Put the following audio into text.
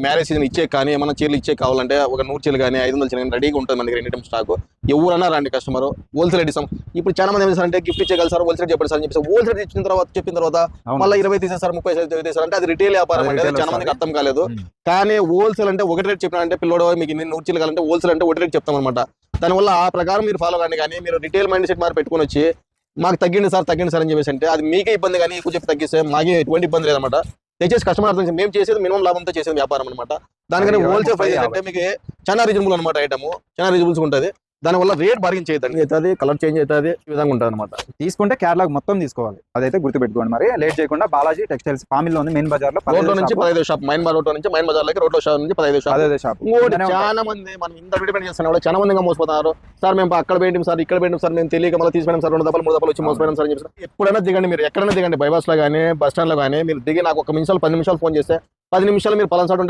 Marriage season ఇచ్చే కానీ ఏమైనా చీరలు ఇచ్చే కావాలంటే ఒక 100 చీరలు కానీ 500 చీరలు కానీ రెడీగా ఉంటుంది మన దగ్గర ఎనీ టైం స్టాక్. ఎవరన్నా రండి కస్టమర్ హోల్సేల్ రేట్ ఇస్తాం. ఇప్పుడు చాలా మంది ఏం చేస్తారంటే గిఫ్ట్ ఇచ్చేయాలి సార్ హోల్సేల్ చెప్పండి సార్ అని చెప్పేసి హోల్సేల్ చెప్పిన తర్వాత మళ్ళీ 20 తీసేసారు 30 తీసేసారు అంటే అది రిటైల్ వ్యాపారం అంటే చాలా మందికి అర్థం కాలేదు. కానీ హోల్సేల్ అంటే ఒకటి రేట్ చెప్పినారంటే పిల్లోడు మీకు 100 చీరలు కావాలంటే హోల్సేల్ అంటే ఒకటి రేట్ చెప్తాం అనమాట. దానివల్ల ఆ ప్రకారం మీరు ఫాలో కానీ మీరు రిటైల్ మైండ్ సెట్ మరి పెట్టుకుని వచ్చి మాకు తగ్గింది సార్ అని చెప్పేసి అంటే అది మీకే ఇబ్బంది కానీ ఎక్కువ చెప్పి తగ్గిస్తే మాకే ఎటువంటి ఇబ్బంది లేదన్నమాట. దయచేసి కస్టమర్ అర్థం మేము చేసేది మినిమం లాభంతో చేసేది వ్యాపారం అనమాట. దానికని హోల్సేల్ ప్రైస్ అంటే మీకు చాలా రీజనబుల్ అనమాట. ఐటమ్ చాలా రీజనబుల్స్ ఉంటుంది. దానివల్ల రేట్ బార్గెన్ చేయదండి అవుతుంది, కలర్ చేంజ్ అవుతుంది, ఈ విధంగా ఉంటుంది అనమాట. తీసుకుంటే క్యాటలాగ్ మొత్తం తీసుకోవాలి, అదైతే గుర్తుపెట్టుకోండి. మరి లేట్ చేయకుండా బాలాజీ టెక్స్టైల్స్ పామిల్లో ఉంది, మెయిన్ బజార్ లో రోడ్లో నుంచి 15 షాప్, మైన్ రోడ్ నుంచి మైన్ బజార్ లకి రోడ్లో షాప్ నుంచి 15 షాప్. చాలా మంది మనం ఇంత అడ్వర్టైజ్మెంట్ చేస్తున్నాం చాలా మందిగా మోసపోతున్నారు. సార్ మేము అక్కడ పెట్టాం సార్ ఇక్కడ పెట్టాం సార్ మేము తెలియక మళ్ళీ తీసుకున్నాం సార్ 2 దఫాలు 3 దఫాలు వచ్చి మోసపోయాం సార్ అని చెప్పి ఎప్పుడైనా దిగండి. మీరు ఎక్కడైనా దిగండి, బైపాస్ లో కానీ బస్ స్టాండ్ లో కానీ మీరు దిగి నాకు 1 నిమిషాలు 10 నిమిషాలు ఫోన్ చేస్తే 10 నిమిషాలు మీరు పలానా సార్ ఉంటే